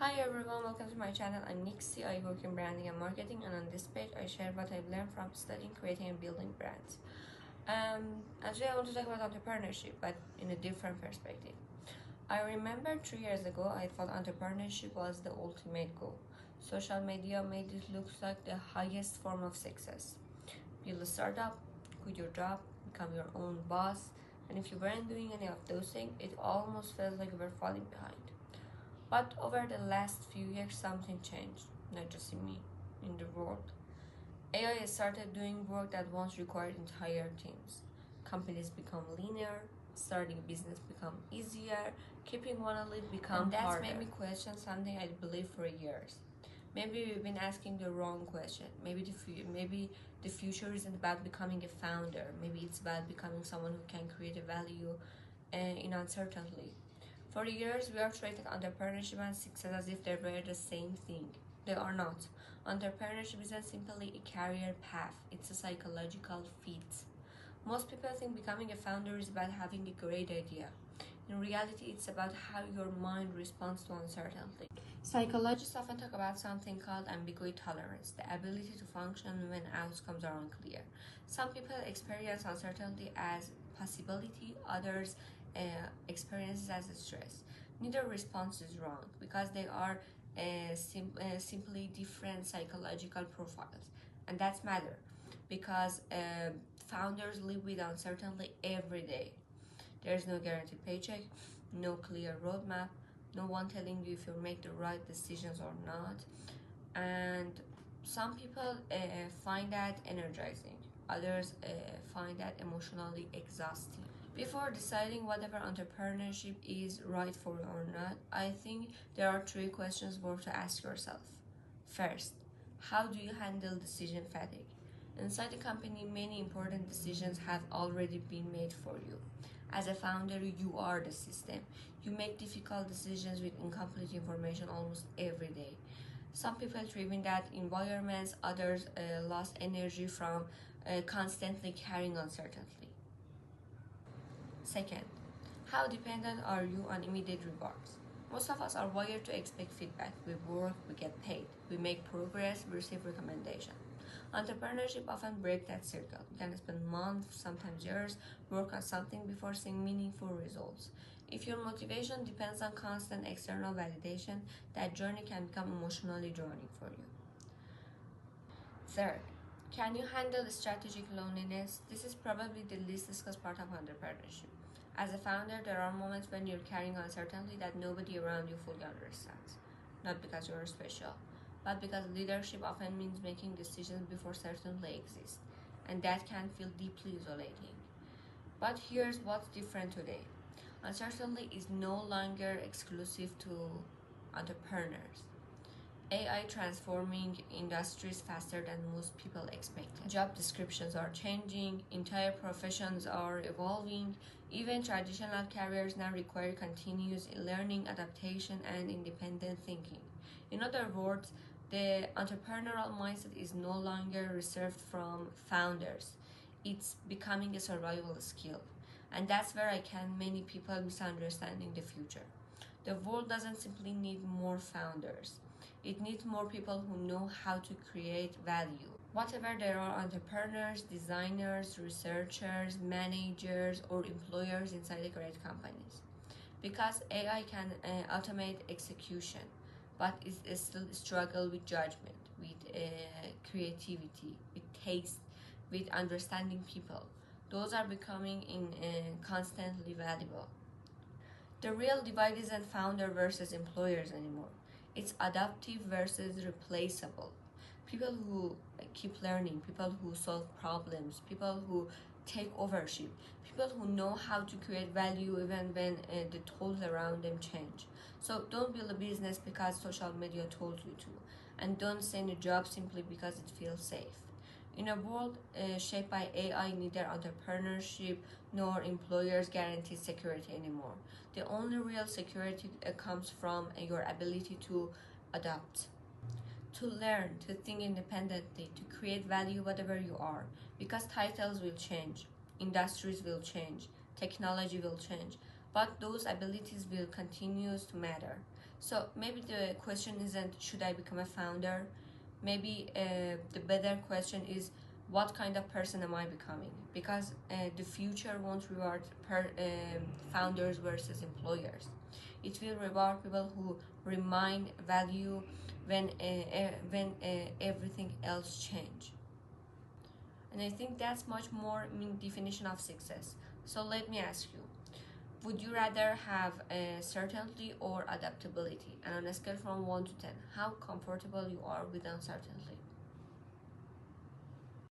Hi everyone, welcome to my channel. I'm Nixie. I work in branding and marketing, and on this page I share what I've learned from studying, creating and building brands. And today I want to talk about entrepreneurship, but in a different perspective. I remember 3 years ago I thought entrepreneurship was the ultimate goal. Social media made it look like the highest form of success. Build a startup, quit your job, become your own boss, and if you weren't doing any of those things, it almost felt like you were falling behind. But over the last few years, something changed, not just in me, in the world. AI started doing work that once required entire teams. Companies become leaner, starting a business become easier, keeping one alive become harder. And that's made me question something I believed for years. Maybe we've been asking the wrong question. Maybe the future isn't about becoming a founder. Maybe it's about becoming someone who can create a value in uncertainty. For years, we have treated entrepreneurship and success as if they were the same thing. They are not. Entrepreneurship isn't simply a career path, it's a psychological feat. Most people think becoming a founder is about having a great idea. In reality, it's about how your mind responds to uncertainty. Psychologists often talk about something called ambiguity tolerance, the ability to function when outcomes are unclear. Some people experience uncertainty as possibility, others experiences as a stress. Neither response is wrong because they are simply different psychological profiles, and that's matter because founders live with uncertainty every day. There's no guaranteed paycheck, no clear roadmap, no one telling you if you make the right decisions or not, and some people find that energizing, others find that emotionally exhausting. Before deciding whatever entrepreneurship is right for you or not, I think there are 3 questions worth to ask yourself. First, how do you handle decision fatigue? Inside the company, many important decisions have already been made for you. As a founder, you are the system. You make difficult decisions with incomplete information almost every day. Some people thrive in that environments, others lost energy from constantly carrying uncertainty. Second, how dependent are you on immediate rewards? Most of us are wired to expect feedback. We work, we get paid, we make progress, we receive recommendation. Entrepreneurship often breaks that circle. You can spend months, sometimes years, work on something before seeing meaningful results. If your motivation depends on constant external validation, that journey can become emotionally draining for you. Third, can you handle strategic loneliness? This is probably the least discussed part of entrepreneurship. As a founder, there are moments when you're carrying uncertainty that nobody around you fully understands. Not because you're special, but because leadership often means making decisions before certainty exists, and that can feel deeply isolating. But here's what's different today. Uncertainty is no longer exclusive to entrepreneurs. AI transforming industries faster than most people expected. Job descriptions are changing, entire professions are evolving, even traditional careers now require continuous learning, adaptation, and independent thinking. In other words, the entrepreneurial mindset is no longer reserved from founders. It's becoming a survival skill. And that's where many people misunderstanding the future. The world doesn't simply need more founders. It needs more people who know how to create value. Whatever there are entrepreneurs, designers, researchers, managers, or employers inside the great companies. Because AI can automate execution, but it still struggle with judgment, with creativity, with taste, with understanding people. Those are becoming constantly valuable. The real divide isn't founder versus employers anymore. It's adaptive versus replaceable. People who keep learning, people who solve problems, people who take ownership, people who know how to create value even when the tools around them change. So don't build a business because social media told you to, and don't stay in a job simply because it feels safe. In a world shaped by AI, neither entrepreneurship nor employers guarantee security anymore. The only real security comes from your ability to adapt, to learn, to think independently, to create value whatever you are. Because titles will change, industries will change, technology will change, but those abilities will continue to matter. So maybe the question isn't should I become a founder? Maybe the better question is what kind of person am I becoming? Because the future won't reward founders versus employers. It will reward people who remain value when everything else change. And I think that's much more mean definition of success. So let me ask you, would you rather have certainty or adaptability? And on a scale from 1 to 10, how comfortable you are with uncertainty?